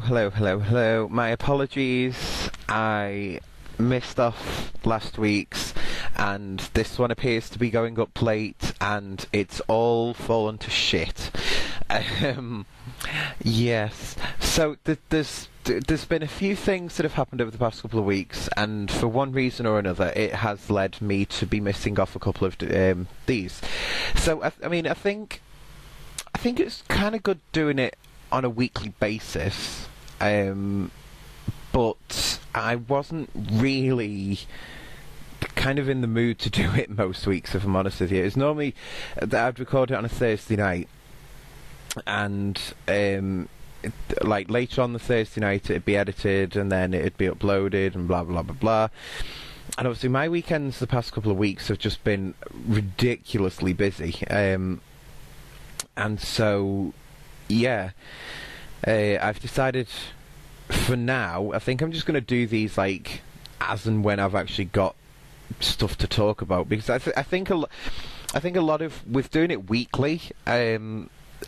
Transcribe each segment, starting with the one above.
Hello. My apologies. I missed off last week's, and this one appears to be going up late, and it's all fallen to shit. Yes. So there's been a few things that have happened over the past couple of weeks, and for one reason or another, it has led me to be missing off a couple of these. So I think it's kind of good doing it on a weekly basis, but I wasn't really kind of in the mood to do it most weeks, if I'm honest with you. It's normally that I'd record it on a Thursday night, and like later on the Thursday night it'd be edited and then it'd be uploaded and blah blah blah blah. And obviously my weekends the past couple of weeks have just been ridiculously busy, and so yeah, I've decided for now, I think I'm just going to do these like as and when I've actually got stuff to talk about, because I think a lot of, with doing it weekly,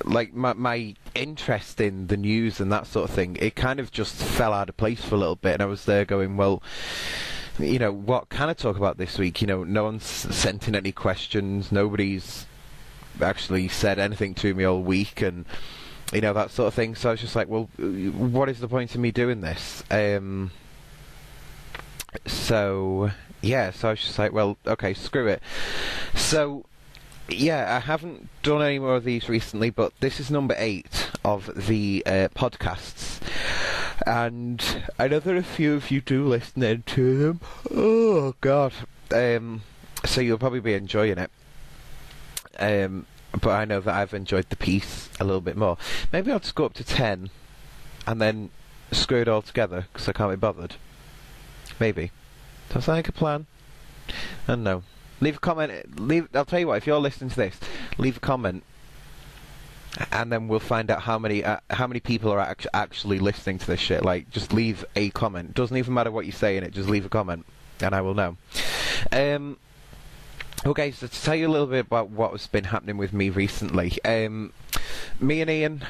like my interest in the news and that sort of thing, it kind of just fell out of place for a little bit, and I was there going, well, you know, what can I talk about this week? You know, no one's sent in any questions, nobody's actually said anything to me all week, and you know, that sort of thing. So I was just like, well, what is the point of me doing this? So yeah, so I was just like, well, okay, screw it. So yeah, I haven't done any more of these recently, but this is number 8 of the podcasts, and I know there are a few of you do listening to them. Oh god. So you'll probably be enjoying it. But I know that I've enjoyed the piece a little bit more. Maybe I'll just go up to 10 and then screw it all together because I can't be bothered. Maybe. Does that sound like a plan? I don't know. Leave a comment. I'll tell you what, if you're listening to this, leave a comment, and then we'll find out how many people are actually listening to this shit. Like, just leave a comment. Doesn't even matter what you say in it, just leave a comment and I will know. Okay, so to tell you a little bit about what's been happening with me recently, me and Ian,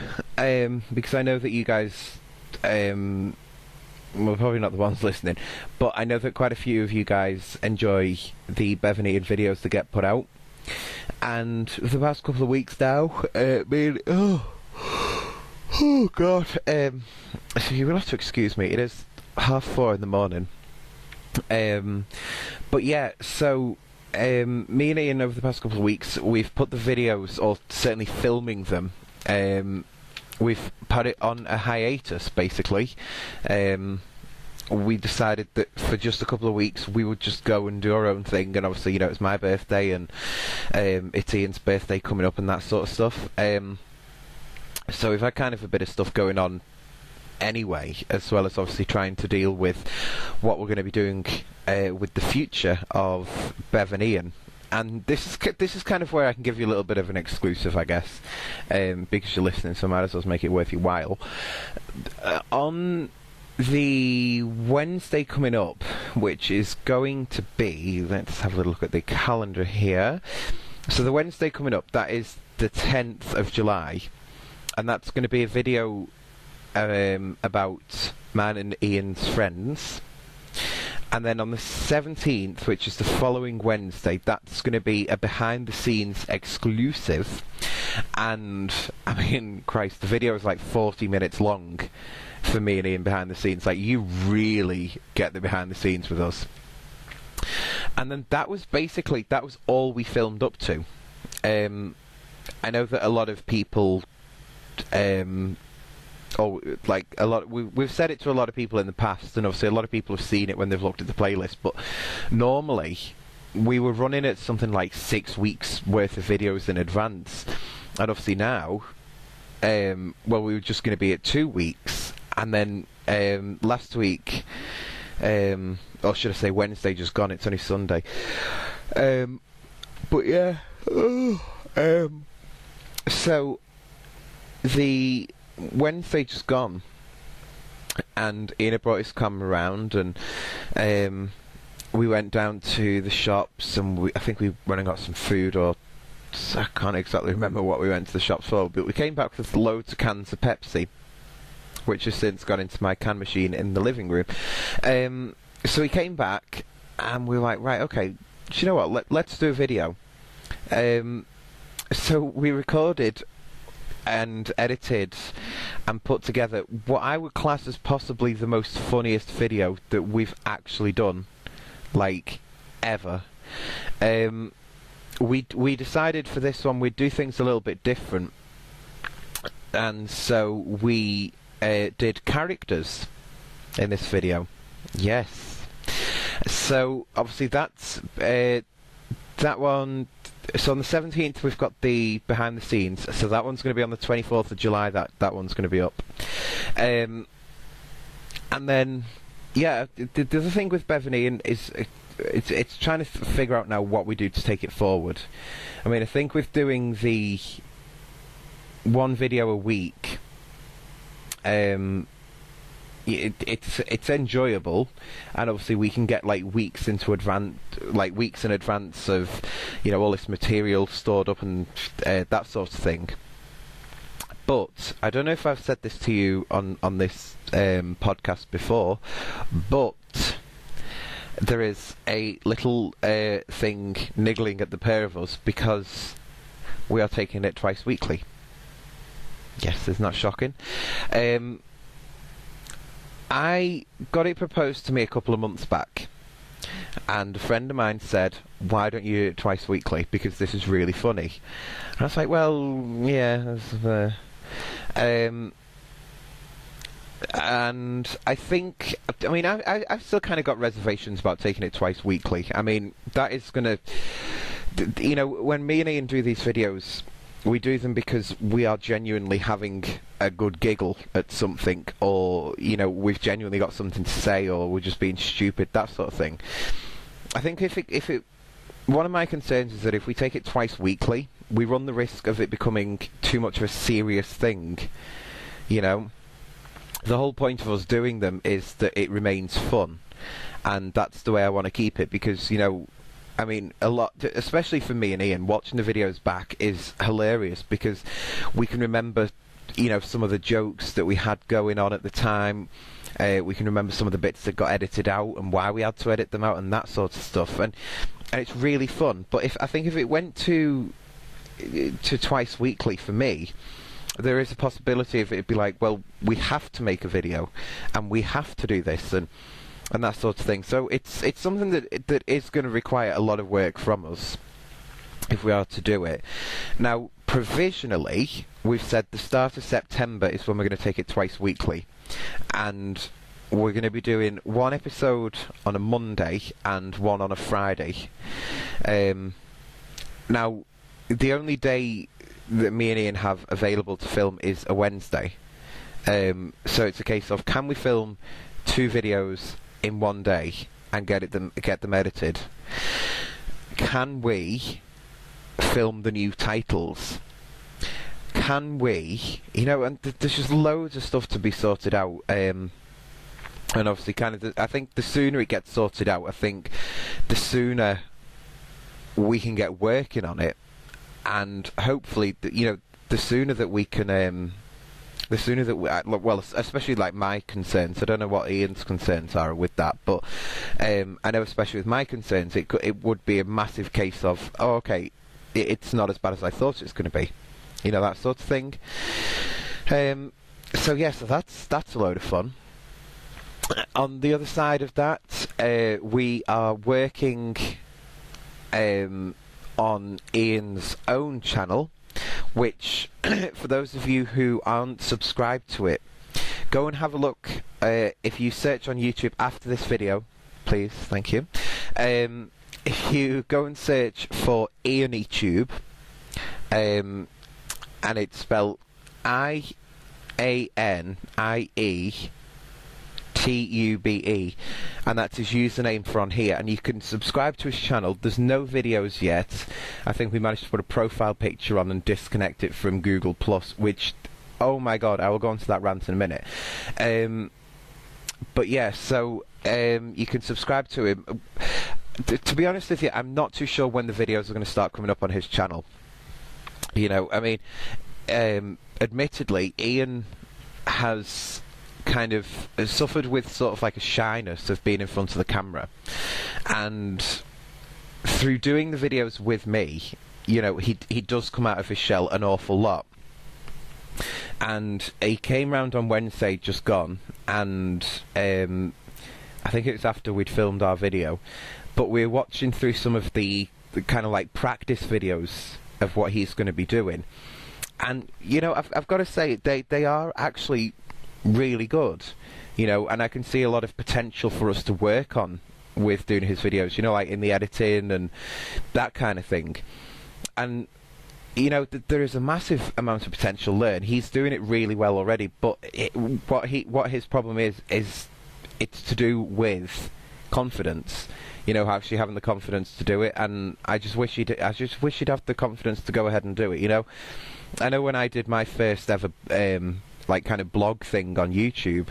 because I know that you guys, well, probably not the ones listening, but I know that quite a few of you guys enjoy the Bev and Ian videos that get put out, and for the past couple of weeks now, oh god, so you will have to excuse me, it is 4:30 in the morning, but yeah, so me and Ian over the past couple of weeks, we've put the videos, or certainly filming them, we've put it on a hiatus basically. We decided that for just a couple of weeks we would just go and do our own thing, and obviously, you know, it's my birthday and it's Ian's birthday coming up and that sort of stuff, so we've had kind of a bit of stuff going on anyway, as well as obviously trying to deal with what we're going to be doing with the future of Bev and Ian. And this is kind of where I can give you a little bit of an exclusive, I guess, because you're listening, so I might as well make it worth your while. On the Wednesday coming up, which is going to be, let's have a little look at the calendar here. So the Wednesday coming up, that is the 10th of July, and that's going to be a video about mine and Ian's friends. And then on the 17th, which is the following Wednesday, that's going to be a behind-the-scenes exclusive. And, I mean, Christ, the video is like 40 minutes long for me and Ian behind the scenes. Like, you really get the behind-the-scenes with us. And then that was all we filmed up to. I know that a lot of people... we've said it to a lot of people in the past, and obviously a lot of people have seen it when they've looked at the playlist, but normally we were running at something like 6 weeks worth of videos in advance, and obviously now well, we were just going to be at 2 weeks, and then last week, or should I say Wednesday just gone, it's only Sunday. But yeah, so the Wednesday just gone, and Ian had brought his camera around, and we went down to the shops, and I think we went and got some food, or I can't exactly remember what we went to the shops for, but we came back with loads of cans of Pepsi, which has since gone into my can machine in the living room. So we came back, and we were like, right, okay, do you know what, let's do a video. So we recorded and edited and put together what I would class as possibly the most funniest video that we've actually done, like, ever. We decided for this one we'd do things a little bit different, and so we did characters in this video. Yes. So obviously that's that one. So on the 17th we've got the behind the scenes, so that one's going to be on the 24th of July, that one's going to be up. And then, yeah, the other thing with Bev and Ian is it's trying to figure out now what we do to take it forward. I mean, I think with doing the one video a week, it's enjoyable, and obviously we can get like weeks in advance of, you know, all this material stored up and that sort of thing. But I don't know if I've said this to you on this podcast before, but there is a little thing niggling at the pair of us, because we are taking it twice weekly. Yes, isn't that shocking? I got it proposed to me a couple of months back, and a friend of mine said, why don't you do it twice weekly, because this is really funny. And I was like, well, yeah. And I think, I mean, I've still kind of got reservations about taking it twice weekly. I mean, that is going to, you know, when me and Ian do these videos, we do them because we are genuinely having a good giggle at something, or, you know, we've genuinely got something to say, or we're just being stupid, that sort of thing. I think if it one of my concerns is that if we take it twice weekly, we run the risk of it becoming too much of a serious thing, you know. The whole point of us doing them is that it remains fun, and that's the way I want to keep it, because, you know, I mean, a lot, especially for me and Ian, watching the videos back is hilarious, because we can remember, you know, some of the jokes that we had going on at the time. We can remember some of the bits that got edited out and why we had to edit them out and that sort of stuff, and it's really fun. But I think if it went to twice weekly for me, there is a possibility of it be like, well, we have to make a video and we have to do this and that sort of thing. So it's something that is going to require a lot of work from us if we are to do it. Now, provisionally, we've said the start of September is when we're going to take it twice weekly, and we're going to be doing one episode on a Monday and one on a Friday. Now, the only day that me and Ian have available to film is a Wednesday. So it's a case of, can we film 2 videos in one day and get them edited? Can we film the new titles? Can we, you know, and there's just loads of stuff to be sorted out. And obviously, kind of, I think the sooner it gets sorted out, I think the sooner we can get working on it, and hopefully, you know, the sooner that we can, the sooner that we, well, especially like my concerns. I don't know what Ian's concerns are with that, but I know especially with my concerns, it would be a massive case of, oh, okay, it's not as bad as I thought it's going to be, you know, that sort of thing. So yeah, so that's a load of fun. On the other side of that, we are working on Ian's own channel, which for those of you who aren't subscribed to it, go and have a look. If you search on YouTube after this video, please, thank you. If you go and search for IanEtube, and it's spelled IANIETUBE, and that's his username for on here, and you can subscribe to his channel. There's no videos yet. I think we managed to put a profile picture on and disconnect it from Google Plus, which, oh my god, I will go on to that rant in a minute. But yeah, so you can subscribe to him. To be honest with you, I'm not too sure when the videos are going to start coming up on his channel. You know, I mean, admittedly, Ian has kind of suffered with sort of like a shyness of being in front of the camera, and through doing the videos with me, you know, he does come out of his shell an awful lot. And he came round on Wednesday, just gone, and I think it was after we'd filmed our video, but we were watching through some of the kind of like practice videos of what he's going to be doing, and you know, I've got to say they are actually really good, you know, and I can see a lot of potential for us to work on with doing his videos, you know, like in the editing and that kind of thing. And you know, there is a massive amount of potential to learn. He's doing it really well already, but what his problem is it's to do with confidence. You know, actually having the confidence to do it, and I just wish he'd have the confidence to go ahead and do it. You know, I know when I did my first ever like kind of blog thing on YouTube,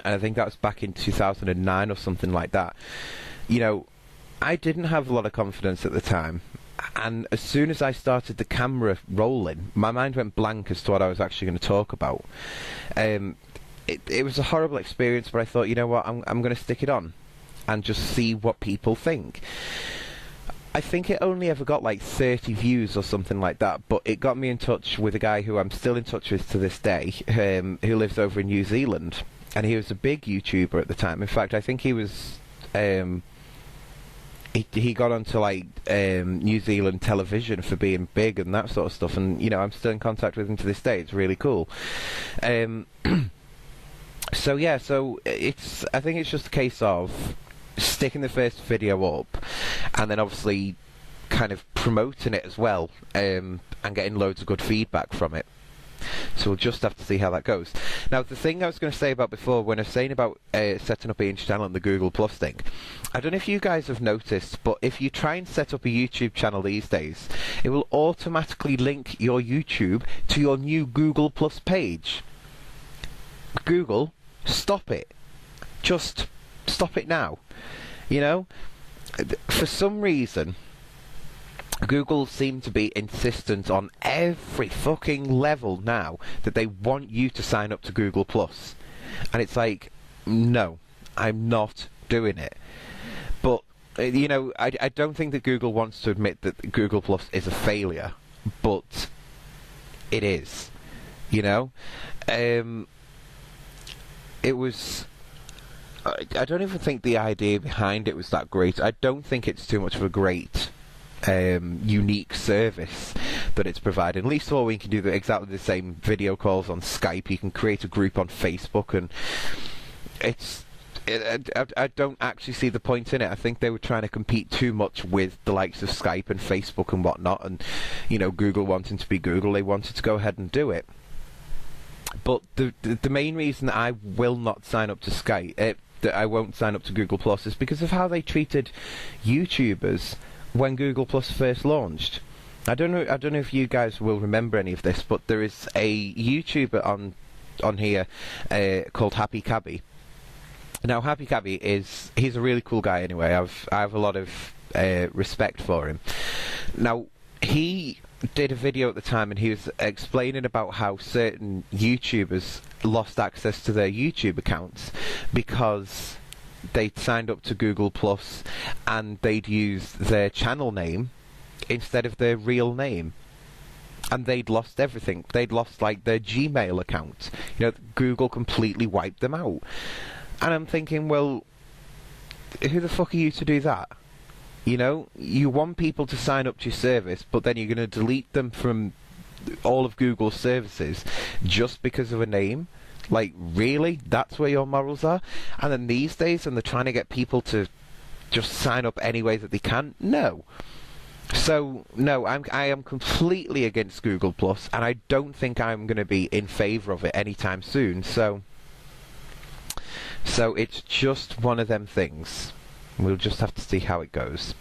and I think that was back in 2009 or something like that. You know, I didn't have a lot of confidence at the time. And as soon as I started the camera rolling, my mind went blank as to what I was actually going to talk about. It was a horrible experience, but I thought, you know what, I'm going to stick it on and just see what people think. I think it only ever got like 30 views or something like that, but it got me in touch with a guy who I'm still in touch with to this day, who lives over in New Zealand, and he was a big YouTuber at the time. In fact, I think he was... He got onto like New Zealand television for being big and that sort of stuff, and you know, I'm still in contact with him to this day. It's really cool. So yeah, so I think it's just a case of sticking the first video up, and then obviously kind of promoting it as well, and getting loads of good feedback from it. So we'll just have to see how that goes. Now, the thing I was going to say about before, when I was saying about setting up Ian's channel and the Google Plus thing, I don't know if you guys have noticed, but if you try and set up a YouTube channel these days, it will automatically link your YouTube to your new Google Plus page. Google, stop it. Just stop it now. You know, for some reason, Google seem to be insistent on every fucking level now that they want you to sign up to Google Plus, and it's like, no, I'm not doing it. But you know, I don't think that Google wants to admit that Google Plus is a failure, but it is. You know, it was. I don't even think the idea behind it was that great. I don't think it's too much of a great unique service that it's providing. At least all we can do exactly the same video calls on Skype. You can create a group on Facebook, and I don't actually see the point in it. I think they were trying to compete too much with the likes of Skype and Facebook and whatnot, and you know, Google wanting to be Google, they wanted to go ahead and do it. But the main reason that I will not sign up to Skype, that I won't sign up to Google Plus, is because of how they treated YouTubers when Google Plus first launched. I don't know if you guys will remember any of this, but there is a YouTuber on here called Happy Cabby. Now, Happy Cabby he's a really cool guy anyway. I have a lot of respect for him. Now, he did a video at the time, and he was explaining about how certain YouTubers lost access to their YouTube accounts because they'd signed up to Google Plus and they'd used their channel name instead of their real name, and they'd lost everything. They'd lost like their Gmail account. You know, Google completely wiped them out. And I'm thinking, well, who the fuck are you to do that? You know, you want people to sign up to your service, but then you're going to delete them from all of Google's services just because of a name? Like, really? That's where your morals are? And then these days, and they're trying to get people to just sign up any way that they can? No. So no, I am completely against Google Plus, and I don't think I'm going to be in favour of it anytime soon. So it's just one of them things. We'll just have to see how it goes.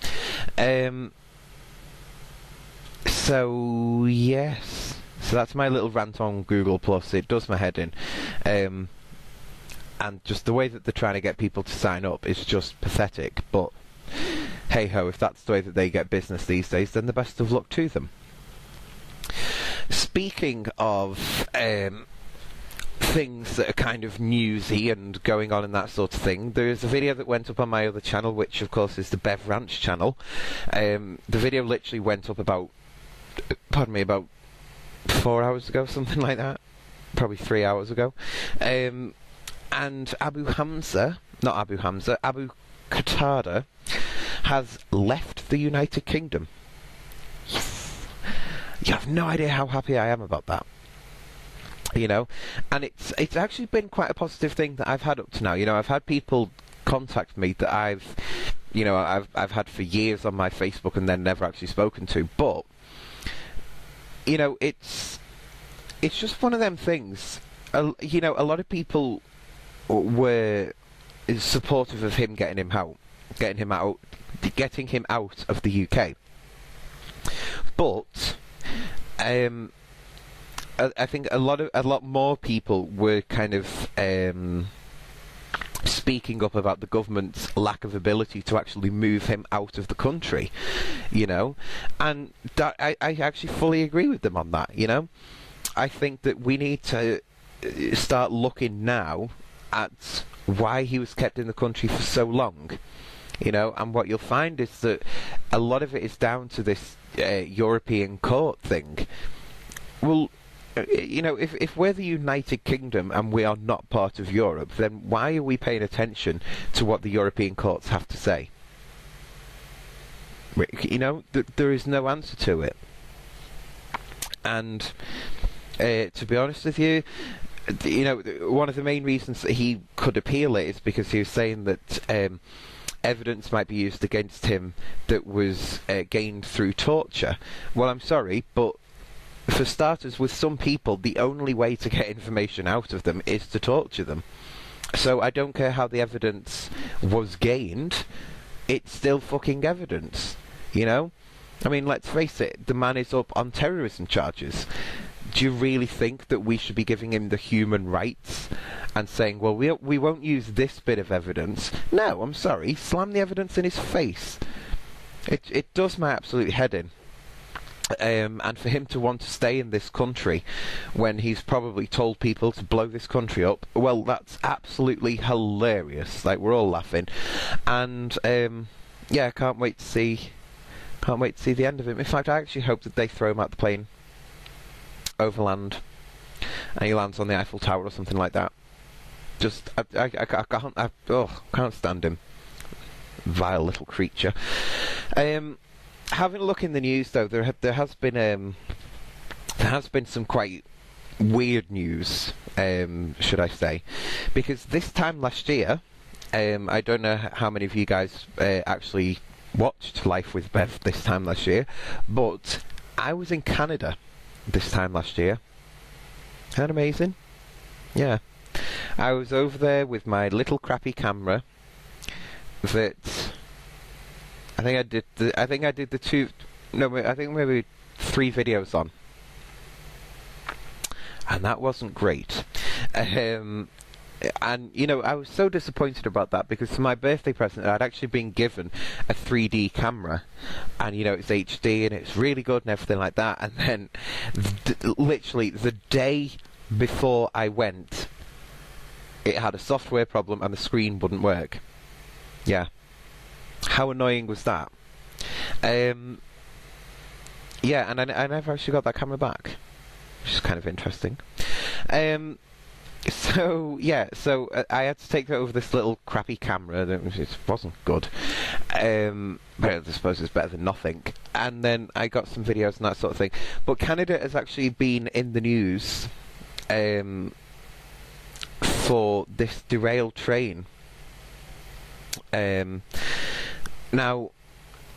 So yes, so that's my little rant on Google Plus. It does my head in, and just the way that they're trying to get people to sign up is just pathetic. But hey ho, if that's the way that they get business these days, then the best of luck to them. Speaking of things that are kind of newsy and going on and that sort of thing, there's a video that went up on my other channel, which of course is the Bev Ranch channel. The video literally went up about 4 hours ago, something like that, probably 3 hours ago. And Abu Qatada has left the United Kingdom. You have no idea how happy I am about that. You know, and it's actually been quite a positive thing that I've had up to now. You know, I've had people contact me that I've had for years on my Facebook and then never actually spoken to. But you know, it's just one of them things. You know, a lot of people were supportive of him getting him out of the UK. But I think a lot more people were kind of speaking up about the government's lack of ability to actually move him out of the country, you know, and that, I actually fully agree with them on that. You know, I think that we need to start looking now at why he was kept in the country for so long. You know, and what you'll find is that a lot of it is down to this European court thing. Well, you know, if we're the United Kingdom and we are not part of Europe, then why are we paying attention to what the European courts have to say? You know, there is no answer to it. And to be honest with you, you know, one of the main reasons that he could appeal it is because he was saying that evidence might be used against him that was gained through torture. Well, I'm sorry, but for starters, with some people, the only way to get information out of them is to torture them. So I don't care how the evidence was gained, it's still fucking evidence, you know? I mean, let's face it, the man is up on terrorism charges. Do you really think that we should be giving him the human rights and saying, well, we won't use this bit of evidence? No, I'm sorry, slam the evidence in his face. It does my absolute head in. And for him to want to stay in this country when he's probably told people to blow this country up, well, that's absolutely hilarious. Like, we're all laughing. And yeah, can't wait to see the end of him. In fact, I actually hope that they throw him out the plane overland and he lands on the Eiffel Tower or something like that. Just I can't stand him. Vile little creature. Having a look in the news, though, there has been some quite weird news, should I say, because this time last year, I don't know how many of you guys actually watched Life with Bev this time last year, but I was in Canada this time last year. Isn't that amazing? Yeah, I was over there with my little crappy camera that. I think I did the two. No, I think maybe 3 videos on, and that wasn't great. And you know, I was so disappointed about that because for my birthday present, I'd actually been given a 3D camera, and you know, it's HD and it's really good and everything like that. And then, literally the day before I went, it had a software problem and the screen wouldn't work. Yeah. How annoying was that? Yeah, and I never actually got that camera back, which is kind of interesting. So yeah, I had to take over this little crappy camera that it wasn't good, but I suppose it's better than nothing. And then I got some videos and that sort of thing. But Canada has actually been in the news for this derailed train. Now,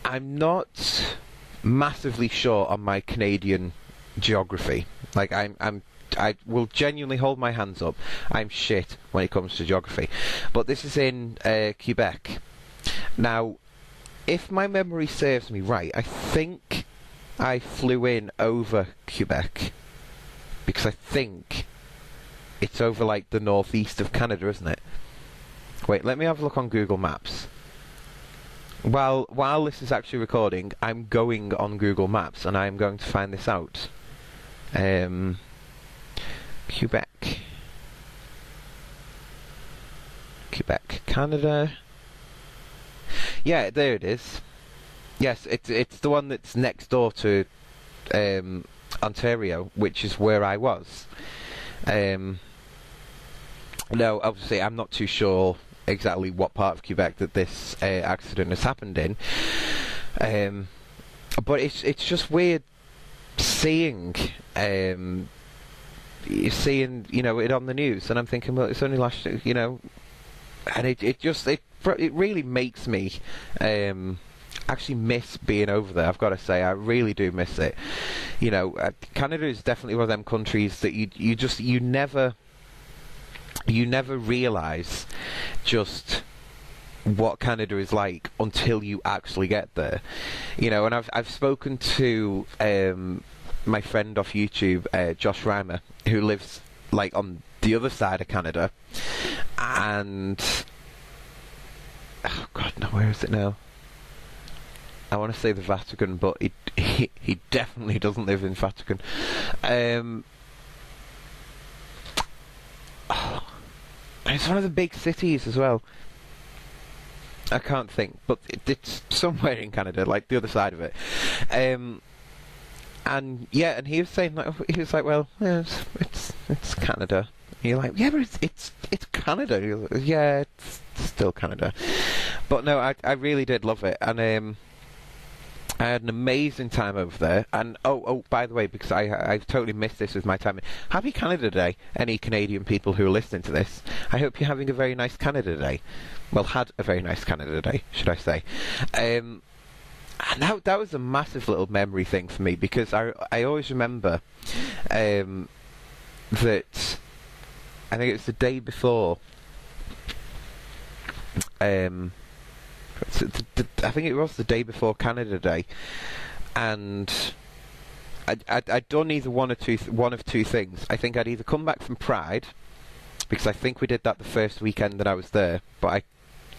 I'm not massively short on my Canadian geography. Like I will genuinely hold my hands up. I'm shit when it comes to geography. But this is in Quebec. Now, if my memory serves me right, I think I flew in over Quebec, because I think it's over like the northeast of Canada, isn't it? Wait, let me have a look on Google Maps. While this is actually recording, I'm going on Google Maps and I'm going to find this out. Quebec, Canada. Yeah, there it is. Yes, it's the one that's next door to Ontario, which is where I was. No, obviously, I'm not too sure exactly what part of Quebec that this accident has happened in. But it's just weird seeing it on the news, and I'm thinking, well, it's only last, and it really makes me actually miss being over there. I've got to say, I really do miss it. Canada is definitely one of them countries that you never realise just what Canada is like until you actually get there. And I've spoken to my friend off YouTube, Josh Reimer, who lives like on the other side of Canada, and oh god, no, where is it now? I want to say the Vatican, but he definitely doesn't live in Vatican. It's one of the big cities as well. I can't think, but it's somewhere in Canada, like the other side of it. And he was saying, like, well, yeah, it's Canada. And you're like, yeah, but it's Canada. You're like, yeah, it's still Canada. But no, I really did love it, and I had an amazing time over there. And oh, by the way, because I've totally missed this with my time. Happy Canada Day, any Canadian people who are listening to this. I hope you're having a very nice Canada Day. Well, had a very nice Canada Day, should I say. And that was a massive little memory thing for me, because I always remember that I think it was the day before. I think it was the day before Canada Day, and I'd done either one of two things. I think I'd either come back from Pride, because I think we did that the first weekend that I was there, but I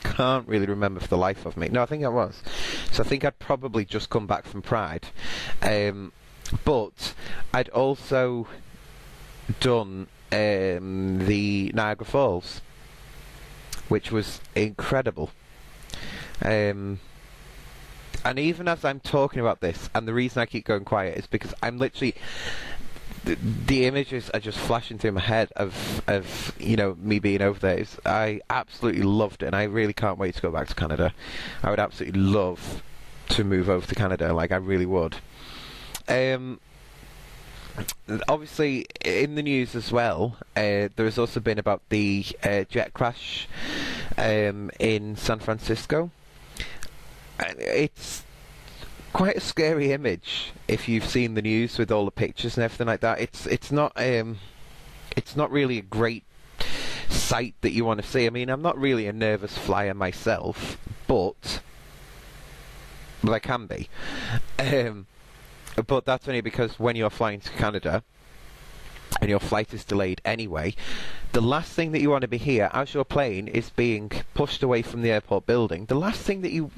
can't really remember for the life of me. No, I think I was. So I think I'd probably just come back from Pride. But I'd also done the Niagara Falls, which was incredible. And even as I'm talking about this, and the reason I keep going quiet is because I'm literally... The images are just flashing through my head of me being over there. I absolutely loved it, and I really can't wait to go back to Canada. I would absolutely love to move over to Canada, like I really would. Obviously, in the news as well, there has also been about the jet crash in San Francisco. It's quite a scary image if you've seen the news with all the pictures and everything like that. It's not really a great sight that you want to see. I mean, I'm not really a nervous flyer myself, but I can be. But that's only because when you're flying to Canada and your flight is delayed anyway, the last thing that you want to be hear as your plane is being pushed away from the airport building, the last thing that you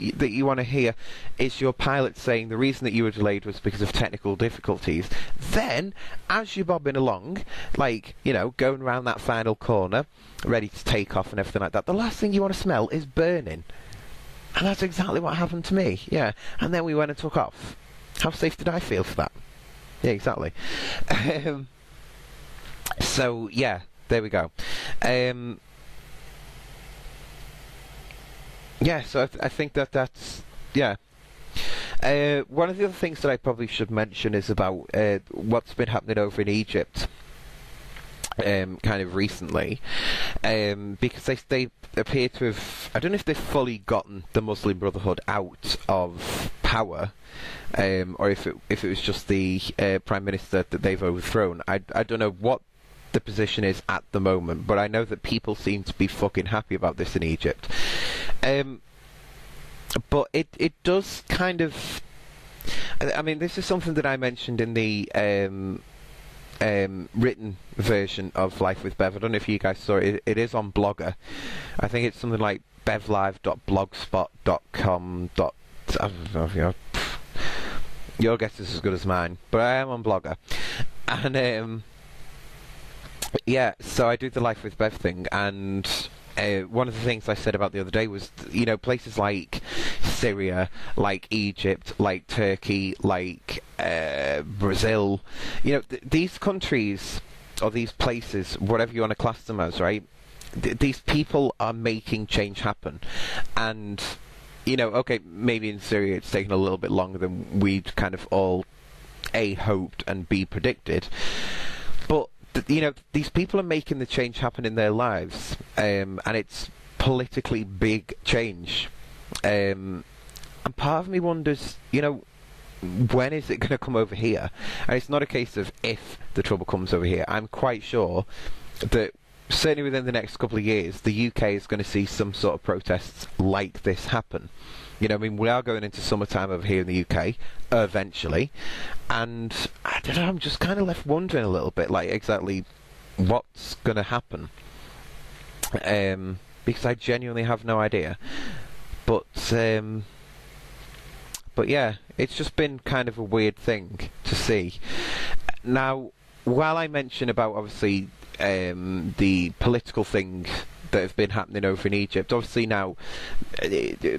want to hear is your pilot saying the reason that you were delayed was because of technical difficulties. Then, as you're bobbing along, like, going around that final corner, ready to take off and everything like that, the last thing you want to smell is burning. And that's exactly what happened to me, yeah. And then we went and took off. How safe did I feel for that? Yeah, exactly. So, yeah, there we go. Yeah, so I think that's... Yeah. One of the other things that I probably should mention is about what's been happening over in Egypt. Kind of recently, because they appear to have... I don't know if they've fully gotten the Muslim Brotherhood out of power, or if it was just the prime minister that they've overthrown. I don't know what the position is at the moment, but I know that people seem to be fucking happy about this in Egypt. But it does kind of. I mean, this is something that I mentioned in the written version of Life with Bev. I don't know if you guys saw it. It is on Blogger. I think it's something like bevlive.blogspot.com. I don't know if your guess is as good as mine, but I am on Blogger, and yeah. So I do the Life with Bev thing, and one of the things I said about the other day was, places like Syria, like Egypt, like Turkey, like Brazil, these countries or these places, whatever you want to class them as, right? These people are making change happen, and okay, maybe in Syria it's taken a little bit longer than we'd kind of all A, hoped, and B, predicted, but these people are making the change happen in their lives, and it's politically big change, and part of me wonders, when is it going to come over here? And it's not a case of if the trouble comes over here. I'm quite sure that certainly within the next couple of years, the UK is going to see some sort of protests like this happen. We are going into summertime over here in the UK, eventually, and I don't know, I'm just kind of left wondering a little bit, like, exactly what's going to happen, because I genuinely have no idea, but yeah, it's just been kind of a weird thing to see. Now, while I mention about, obviously, the political things that have been happening over in Egypt, obviously now,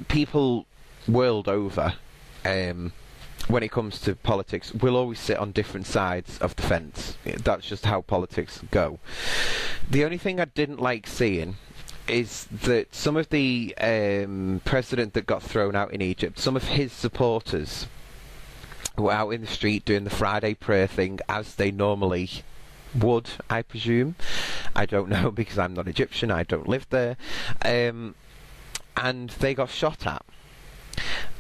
people world over, when it comes to politics, will always sit on different sides of the fence. That's just how politics go. The only thing I didn't like seeing is that some of the president that got thrown out in Egypt, some of his supporters were out in the street doing the Friday prayer thing as they normally would, I presume. I don't know, because I'm not Egyptian, I don't live there. And they got shot at.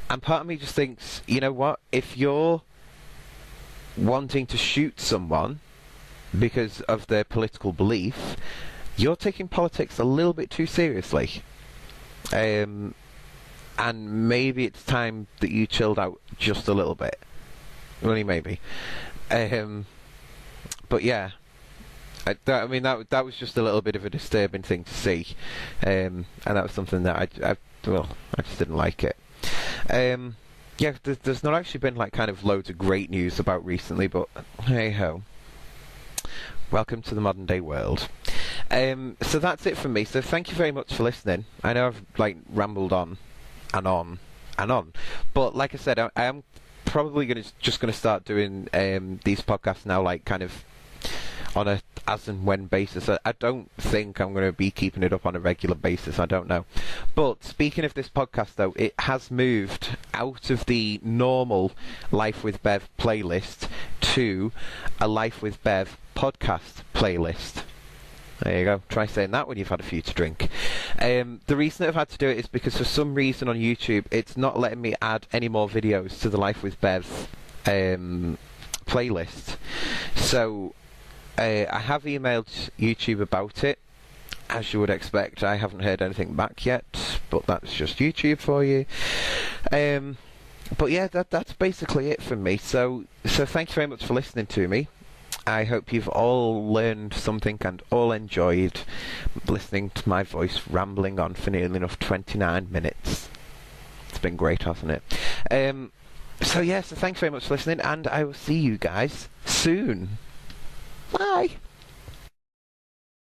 And part of me just thinks, you know what, if you're wanting to shoot someone because of their political belief, you're taking politics a little bit too seriously. And maybe it's time that you chilled out just a little bit. Only maybe. But yeah, I mean, that was just a little bit of a disturbing thing to see. And that was something that I just didn't like it. Yeah, there's not actually been like kind of loads of great news about recently, but hey ho. Welcome to the modern day world. So that's it from me. So thank you very much for listening. I know I've like rambled on and on and on, but like I said, I am probably just gonna start doing these podcasts now, like kind of on a as and when basis. I don't think I'm going to be keeping it up on a regular basis. I don't know. But speaking of this podcast, though, it has moved out of the normal Life with Bev playlist to a Life with Bev podcast playlist. There you go. Try saying that when you've had a few to drink. The reason that I've had to do it is because for some reason on YouTube, it's not letting me add any more videos to the Life with Bev playlist. So I have emailed YouTube about it. As you would expect, I haven't heard anything back yet, but that's just YouTube for you. But yeah, that's basically it from me. So thank you very much for listening to me. I hope you've all learned something and all enjoyed listening to my voice rambling on for nearly enough 29 minutes. It's been great, hasn't it? So thanks very much for listening, and I will see you guys soon. Bye.